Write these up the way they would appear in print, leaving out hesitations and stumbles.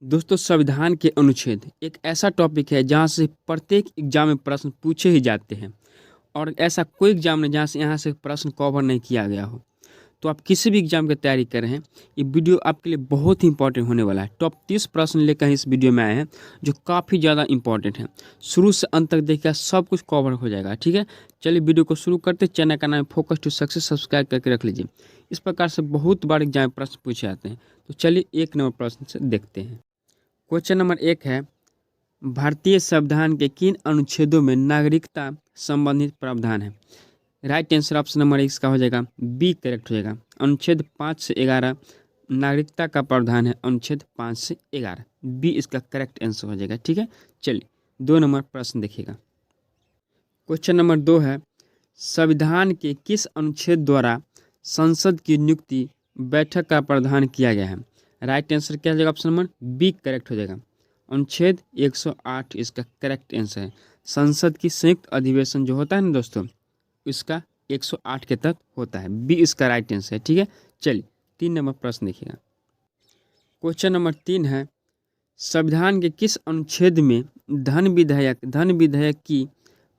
दोस्तों, संविधान के अनुच्छेद एक ऐसा टॉपिक है जहाँ से प्रत्येक एग्जाम में प्रश्न पूछे ही जाते हैं और ऐसा कोई एग्जाम नहीं जहाँ से यहाँ से प्रश्न कवर नहीं किया गया हो। तो आप किसी भी एग्जाम की तैयारी कर रहे हैं, ये वीडियो आपके लिए बहुत ही इंपॉर्टेंट होने वाला है। टॉप 30 प्रश्न लेकर इस वीडियो में आए हैं जो काफ़ी ज़्यादा इंपॉर्टेंट हैं। शुरू से अंत तक देखिए, सब कुछ कवर हो जाएगा। ठीक है, चलिए वीडियो को शुरू करते। चैनल का नाम फोकस टू सक्सेस, सब्सक्राइब करके रख लीजिए। इस प्रकार से बहुत बार एग्जाम में प्रश्न पूछे जाते हैं। तो चलिए 1 नंबर प्रश्न से देखते हैं। क्वेश्चन नंबर 1 है, भारतीय संविधान के किन अनुच्छेदों में नागरिकता संबंधित प्रावधान है? राइट आंसर ऑप्शन नंबर 1 का हो जाएगा बी, करेक्ट हो जाएगा। अनुच्छेद 5 से 11 नागरिकता का प्रावधान है। अनुच्छेद 5 से 11 बी इसका करेक्ट आंसर हो जाएगा। ठीक है, चलिए 2 नंबर प्रश्न देखिएगा। क्वेश्चन नंबर 2 है, संविधान के किस अनुच्छेद द्वारा संसद की नियुक्ति बैठक का प्रावधान किया गया है? राइट आंसर क्या हो जाएगा? ऑप्शन नंबर बी करेक्ट हो जाएगा। अनुच्छेद 108 इसका करेक्ट आंसर है। संसद की संयुक्त अधिवेशन जो होता है ना दोस्तों, इसका 108 के तहत होता है। बी इसका राइट आंसर है। ठीक है, चलिए 3 नंबर प्रश्न देखिएगा। क्वेश्चन नंबर 3 है, संविधान के किस अनुच्छेद में धन विधेयक की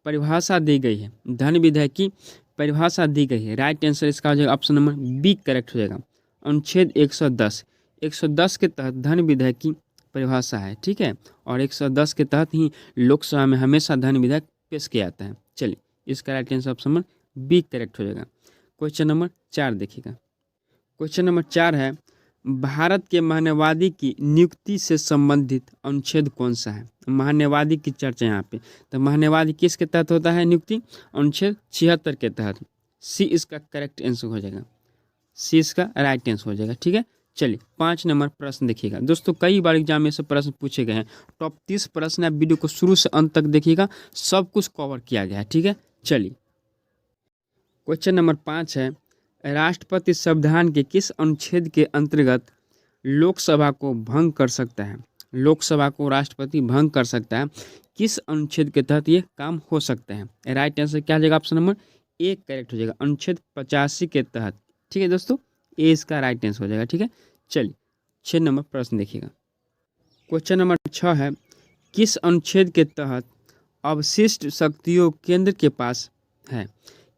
परिभाषा दी गई है? धन विधेयक की परिभाषा दी गई है। राइट आंसर इसका हो जाएगा ऑप्शन नंबर बी करेक्ट हो जाएगा। अनुच्छेद 110 के तहत धन विधेयक की परिभाषा है। ठीक है, और 110 के तहत ही लोकसभा में हमेशा धन विधेयक पेश किया जाता है। चलिए इसका right answer option number B correct हो जाएगा। क्वेश्चन नंबर 4 देखिएगा। क्वेश्चन नंबर 4 है, भारत के महान्यवादी की नियुक्ति से संबंधित अनुच्छेद कौन सा है? महान्यवादी की चर्चा यहाँ पे, तो महान्यवादी किसके तहत होता है नियुक्ति? अनुच्छेद 76 के तहत। सी इसका करेक्ट आंसर हो जाएगा। सी इसका राइट आंसर हो जाएगा। ठीक है, चलिए 5 नंबर प्रश्न देखिएगा। दोस्तों, कई बार एग्जाम में से प्रश्न पूछे गए हैं। टॉप 30 प्रश्न आप वीडियो को शुरू से अंत तक देखिएगा, सब कुछ कवर किया गया है। ठीक है, चलिए क्वेश्चन नंबर 5 है, राष्ट्रपति संविधान के किस अनुच्छेद के अंतर्गत लोकसभा को भंग कर सकता है? लोकसभा को राष्ट्रपति भंग कर सकता है, किस अनुच्छेद के तहत ये काम हो सकता है? राइट आंसर क्या हो जाएगा? ऑप्शन नंबर ए करेक्ट हो जाएगा। अनुच्छेद 85 के तहत। ठीक है दोस्तों, ए इसका राइट आंसर हो जाएगा। ठीक है, चलिए 6 नंबर प्रश्न देखिएगा। क्वेश्चन नंबर 6 है, किस अनुच्छेद के तहत अवशिष्ट शक्तियों केंद्र के पास है?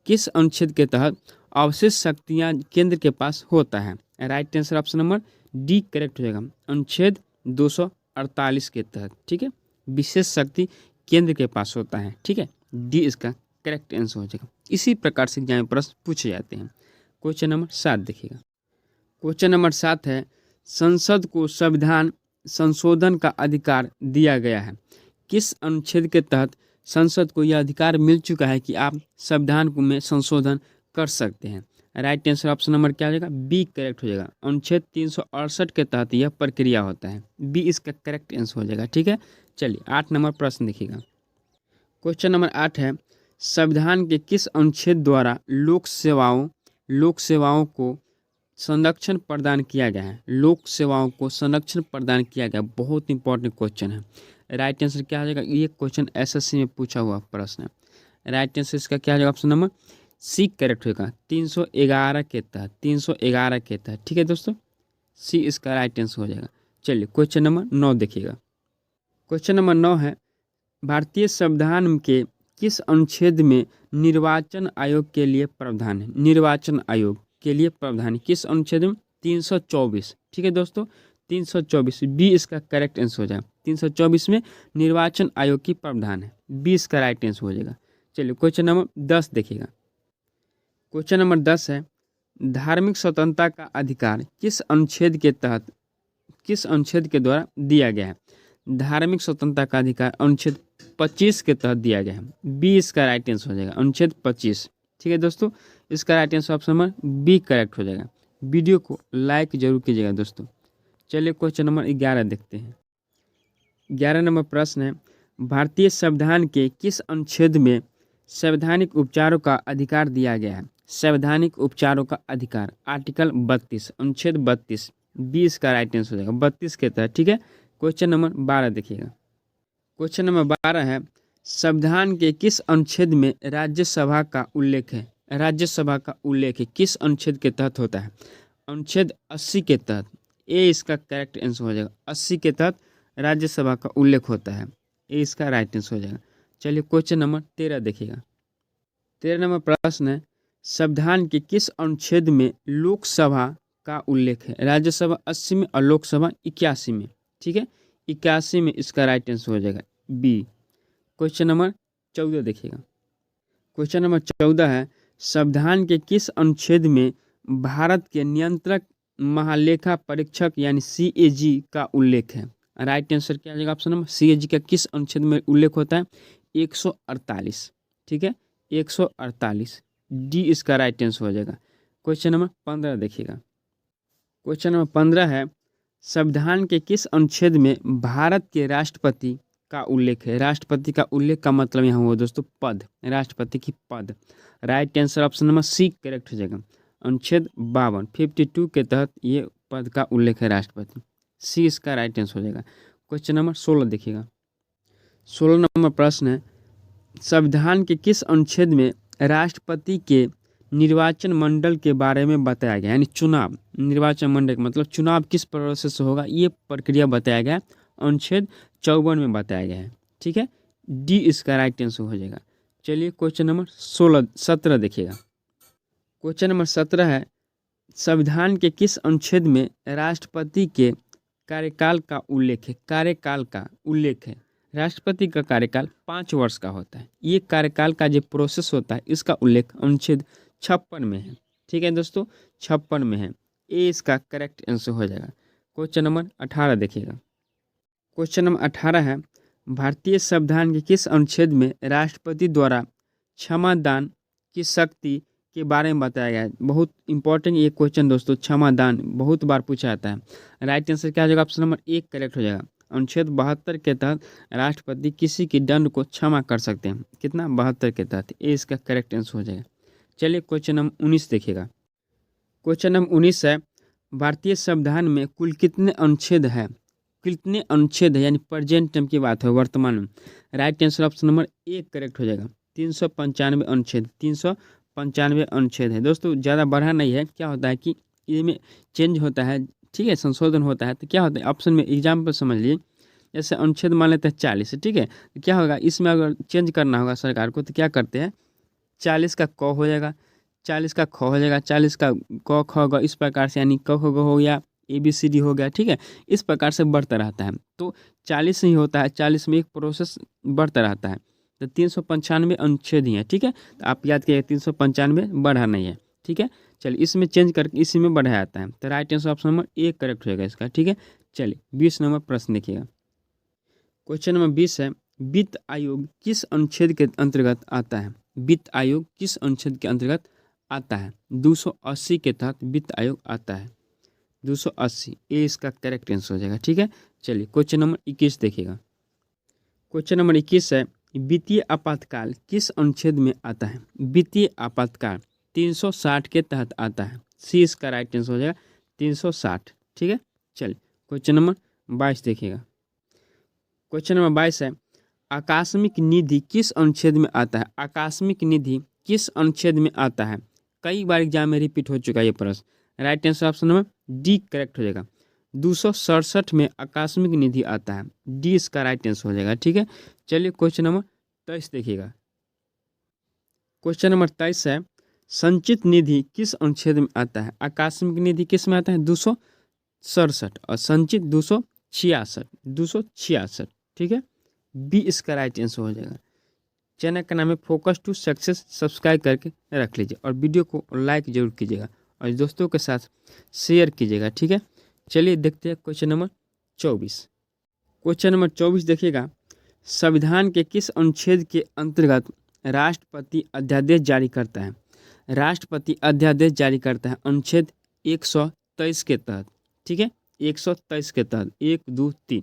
किस अनुच्छेद के तहत अवशिष्ट शक्तियां केंद्र के पास होता है? Right answer option number D correct हो जाएगा। अनुच्छेद 248 के तहत। ठीक है, विशेष शक्ति केंद्र के पास होता है। ठीक है, डी इसका करेक्ट आंसर हो जाएगा। इसी प्रकार से एग्जाम में प्रश्न पूछे जाते हैं। क्वेश्चन नंबर 7 देखिएगा। क्वेश्चन नंबर 7 है, संसद को संविधान संशोधन का अधिकार दिया गया है। किस अनुच्छेद के तहत संसद को यह अधिकार मिल चुका है कि आप संविधान में संशोधन कर सकते हैं? राइट आंसर ऑप्शन नंबर क्या हो जाएगा? बी करेक्ट हो जाएगा। अनुच्छेद 368 के तहत यह प्रक्रिया होता है। बी इसका करेक्ट आंसर हो जाएगा। ठीक है, चलिए 8 नंबर प्रश्न देखिएगा। क्वेश्चन नंबर 8 है, संविधान के किस अनुच्छेद द्वारा लोक सेवाओं को संरक्षण प्रदान किया गया है? लोक सेवाओं को संरक्षण प्रदान किया गया, बहुत इंपॉर्टेंट क्वेश्चन है। राइट आंसर क्या हो जाएगा? ये क्वेश्चन एसएससी में पूछा हुआ प्रश्न है। राइट आंसर इसका क्या हो जाएगा? ऑप्शन नंबर सी करेक्ट होगा। 311 के तहत। 311 के तहत। ठीक है दोस्तों, सी इसका राइट आंसर हो जाएगा। चलिए क्वेश्चन नंबर 9 देखिएगा। क्वेश्चन नंबर 9 है, भारतीय संविधान के किस अनुच्छेद में निर्वाचन आयोग के लिए प्रावधान है? निर्वाचन आयोग के लिए प्रावधान किस अनुच्छेद में? 324। ठीक है दोस्तों, 324 बी इसका करेक्ट आंसर हो जाएगा। 324 में निर्वाचन आयोग की प्रावधान है। बी इसका राइट आंसर हो जाएगा। चलिए क्वेश्चन नंबर 10 देखिएगा। क्वेश्चन नंबर 10 है, धार्मिक स्वतंत्रता का अधिकार किस अनुच्छेद के द्वारा दिया गया है? धार्मिक स्वतंत्रता का अधिकार अनुच्छेद 25 के तहत दिया गया है। बी इसका राइट आंसर हो जाएगा। अनुच्छेद 25। ठीक है दोस्तों, इसका right answer option number B correct हो जाएगा। वीडियो को लाइक जरूर कीजिएगा दोस्तों। चलिए क्वेश्चन नंबर 11 देखते हैं। 11 नंबर प्रश्न है, भारतीय संविधान के किस अनुच्छेद में संवैधानिक उपचारों का अधिकार दिया गया है? संवैधानिक उपचारों का अधिकार आर्टिकल 32, अनुच्छेद 32 बी इसका राइट आंसर हो जाएगा। 32 के तहत। ठीक है, क्वेश्चन नंबर 12 देखिएगा। क्वेश्चन नंबर 12 है, संविधान के किस अनुच्छेद में राज्यसभा का उल्लेख है? राज्यसभा का उल्लेख किस अनुच्छेद के तहत होता है? अनुच्छेद 80 के तहत। ए इसका करेक्ट आंसर हो जाएगा। 80 के तहत राज्यसभा का उल्लेख होता है, ए इसका राइट आंसर हो जाएगा। चलिए क्वेश्चन नंबर 13 देखिएगा। 13 नंबर प्रश्न है, संविधान के किस अनुच्छेद में लोकसभा का उल्लेख है? राज्यसभा 80 में और लोकसभा 81 में। ठीक है, 81 में इसका राइट आंसर हो जाएगा बी। क्वेश्चन नंबर 14 देखिएगा। क्वेश्चन नंबर 14 है, संविधान के किस अनुच्छेद में भारत के नियंत्रक महालेखा परीक्षक यानी CAG का उल्लेख है? राइट आंसर क्या हो जाएगा? ऑप्शन नंबर CAG का किस अनुच्छेद में उल्लेख होता है? 148। ठीक है, 148 डी इसका राइट आंसर हो जाएगा। क्वेश्चन नंबर 15 देखिएगा। क्वेश्चन नंबर 15 है, संविधान के किस अनुच्छेद में भारत के राष्ट्रपति का उल्लेख है? राष्ट्रपति का उल्लेख का मतलब यहाँ हुआ दोस्तों पद, राष्ट्रपति की पद। Right answer option number C correct हो जाएगा। अनुच्छेद 52 के तहत ये पद का उल्लेख है राष्ट्रपति, सी इसका राइट आंसर हो जाएगा। क्वेश्चन नंबर 16 देखिएगा। 16 नंबर प्रश्न है, संविधान के किस अनुच्छेद में राष्ट्रपति के निर्वाचन मंडल के बारे में बताया गया? यानी चुनाव, निर्वाचन मंडल मतलब चुनाव किस प्रोसेस से होगा, ये प्रक्रिया बताया गया, अनुच्छेद 54 में बताया गया है। ठीक है, डी इसका राइट आंसर हो जाएगा। चलिए क्वेश्चन नंबर 17 देखिएगा। क्वेश्चन नंबर 17 है, संविधान के किस अनुच्छेद में राष्ट्रपति के कार्यकाल का उल्लेख है? कार्यकाल का उल्लेख है, राष्ट्रपति का कार्यकाल 5 वर्ष का होता है। ये कार्यकाल का जो प्रोसेस होता है इसका उल्लेख अनुच्छेद 56 में है। ठीक है दोस्तों, 56 में है, ए इसका करेक्ट आंसर हो जाएगा। क्वेश्चन नंबर 18 देखिएगा। क्वेश्चन नंबर 18 है, भारतीय संविधान के किस अनुच्छेद में राष्ट्रपति द्वारा क्षमा दान की शक्ति के बारे में बताया गया है? बहुत इंपॉर्टेंट ये क्वेश्चन दोस्तों, क्षमा दान बहुत बार पूछा जाता है। राइट आंसर क्या हो जाएगा? ऑप्शन नंबर 1 करेक्ट हो जाएगा। अनुच्छेद 72 के तहत राष्ट्रपति किसी की दंड को क्षमा कर सकते हैं। कितना? 72 के तहत, ए इसका करेक्ट आंसर हो जाएगा। चलिए क्वेश्चन नंबर 19 देखिएगा। क्वेश्चन नंबर 19 है, भारतीय संविधान में कुल कितने अनुच्छेद है? कितने अनुच्छेद है, यानी प्रेजेंट टाइम की बात है, वर्तमान में। Right answer option number 1 correct हो जाएगा। 395 अनुच्छेद, 395 अनुच्छेद है दोस्तों, ज़्यादा बढ़ा नहीं है। क्या होता है कि इसमें चेंज होता है, ठीक है, संशोधन होता है। तो क्या होता है ऑप्शन में, एग्जाम्पल समझ लीजिए, जैसे अनुच्छेद मान लेते हैं 40, ठीक है, तो क्या होगा इसमें अगर चेंज करना होगा सरकार को तो क्या करते हैं, 40 का क हो जाएगा, 40 का ख हो जाएगा, 40 का क ख ग, इस प्रकार से, यानी क ख ग हो गया, ABCD हो गया। ठीक है, इस प्रकार से बढ़ता रहता है। तो 40 ही होता है, 40 में एक प्रोसेस बढ़ता रहता है। तो 395 अनुच्छेद ही है। ठीक है, तो आप याद करिए 395 बढ़ा नहीं है। ठीक है, चलिए इसमें चेंज करके इसी में बढ़ाया जाता है। तो right answer option number 1 correct होगा इसका। ठीक है, चलिए 20 नंबर प्रश्न देखिएगा। क्वेश्चन नंबर 20 है, वित्त आयोग किस अनुच्छेद के अंतर्गत आता है? वित्त आयोग किस अनुच्छेद के अंतर्गत आता है? 280 के तहत वित्त आयोग आता है, 280, ए इसका करेक्ट आंसर हो जाएगा। ठीक है, चलिए क्वेश्चन नंबर 21 देखिएगा। क्वेश्चन नंबर 21 है, वित्तीय आपातकाल किस अनुच्छेद में आता है? वित्तीय आपातकाल 360 के तहत आता है, सी इसका राइट आंसर हो जाएगा 360। ठीक है, चलिए क्वेश्चन नंबर 22 देखिएगा। क्वेश्चन नंबर 22 है, आकस्मिक निधि किस अनुच्छेद में आता है? आकस्मिक निधि किस अनुच्छेद में आता है? कई बार एग्जाम में रिपीट हो चुका है ये प्रश्न। Right answer option number D correct हो जाएगा। 267 में आकस्मिक निधि आता है, डी इसका राइट आंसर हो जाएगा। ठीक है, चलिए क्वेश्चन नंबर 23 देखिएगा। क्वेश्चन नंबर 23 है, संचित निधि किस अनुच्छेद में आता है? आकस्मिक निधि किस में आता है? 267 और संचित 266। ठीक है, बी इसका राइट आंसर हो जाएगा। चैनल का नाम है फोकस टू सक्सेस, सब्सक्राइब करके रख लीजिए और वीडियो को लाइक जरूर कीजिएगा और दोस्तों के साथ शेयर कीजिएगा। ठीक है, चलिए देखते हैं क्वेश्चन नंबर 24। क्वेश्चन नंबर 24 देखिएगा, संविधान के किस अनुच्छेद के अंतर्गत राष्ट्रपति अध्यादेश जारी करता है? राष्ट्रपति अध्यादेश जारी करता है अनुच्छेद 123 के तहत। ठीक है, 123 के तहत, 1 2 3,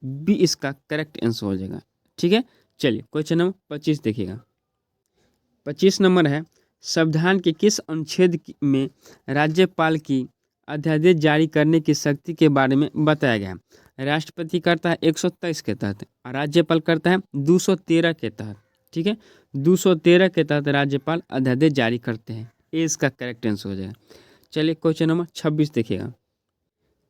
बी इसका करेक्ट आंसर हो जाएगा। ठीक है, चलिए क्वेश्चन नंबर 25 देखिएगा। 25 नंबर है, संविधान के किस अनुच्छेद में राज्यपाल की अध्यादेश जारी करने की शक्ति के बारे में बताया गया है? राष्ट्रपति करता है 123 के तहत और राज्यपाल करता है 213 के तहत। ठीक है, 213 के तहत राज्यपाल अध्यादेश जारी करते हैं, ए इसका करेक्ट आंसर हो जाएगा। चलिए क्वेश्चन नंबर 26 देखिएगा।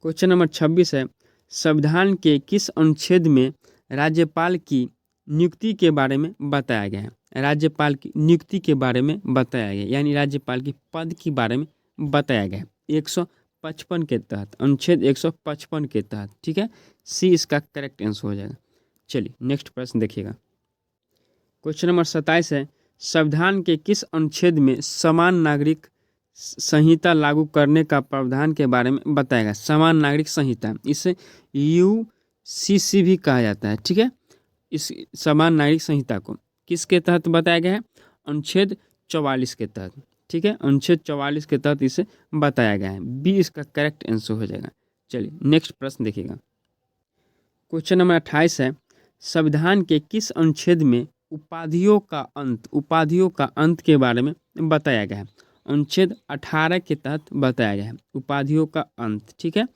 क्वेश्चन नंबर 26 है, संविधान के किस अनुच्छेद में राज्यपाल की नियुक्ति के बारे में बताया गया है? राज्यपाल की नियुक्ति के बारे में बताया गया, यानी राज्यपाल की पद के बारे में बताया गया है 155 के तहत, अनुच्छेद 155 के तहत। ठीक है, सी इसका करेक्ट आंसर हो जाएगा। चलिए नेक्स्ट प्रश्न देखिएगा। क्वेश्चन नंबर 27 है, संविधान के किस अनुच्छेद में समान नागरिक संहिता लागू करने का प्रावधान के बारे में बताया गया? समान नागरिक संहिता, इसे यूसीसी भी कहा जाता है। ठीक है, इस समान नागरिक संहिता को किसके तहत बताया गया है? अनुच्छेद 44 के तहत। ठीक है, अनुच्छेद 44 के तहत इसे बताया गया है। बी इसका करेक्ट आंसर हो जाएगा। चलिए नेक्स्ट प्रश्न देखिएगा। क्वेश्चन नंबर 28 है, संविधान के किस अनुच्छेद में उपाधियों का अंत के बारे में बताया गया है? अनुच्छेद 18 के तहत बताया गया है उपाधियों का अंत। ठीक है,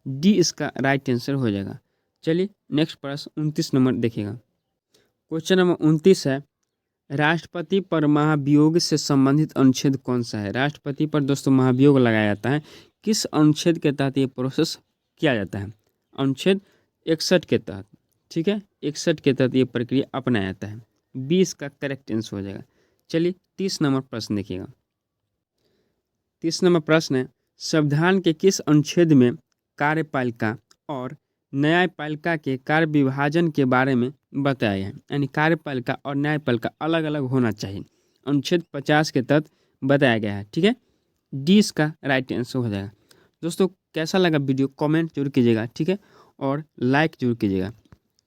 डी इसका राइट आंसर हो जाएगा। चलिए नेक्स्ट प्रश्न 29 नंबर देखिएगा। क्वेश्चन नंबर 29 है, राष्ट्रपति पर महाभियोग से संबंधित अनुच्छेद कौन सा है? राष्ट्रपति पर दोस्तों महाभियोग लगाया जाता है, किस अनुच्छेद के तहत ये प्रोसेस किया जाता है? अनुच्छेद 61 के तहत। ठीक है, 61 के तहत ये प्रक्रिया अपनाया जाता है। बी इसका करेक्ट आंसर हो जाएगा। चलिए 30 नंबर प्रश्न देखिएगा। 30 नंबर प्रश्न है, संविधान के किस अनुच्छेद में कार्यपालिका और न्यायपालिका के कार्य विभाजन के बारे में बताया गया है? यानी कार्यपालिका और न्यायपालिका अलग अलग होना चाहिए, अनुच्छेद 50 के तहत बताया गया है। ठीक है, डी इसका राइट आंसर हो जाएगा। दोस्तों कैसा लगा वीडियो कमेंट जरूर कीजिएगा। ठीक है, और लाइक जरूर कीजिएगा,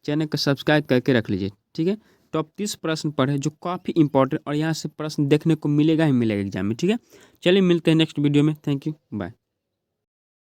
चैनल को सब्सक्राइब करके रख लीजिए। ठीक है, टॉप 30 प्रश्न पढ़े जो काफ़ी इंपॉर्टेंट और यहाँ से प्रश्न देखने को मिलेगा ही मिलेगा एग्जाम में। ठीक है, चलिए मिलते हैं नेक्स्ट वीडियो में। Thank you, bye.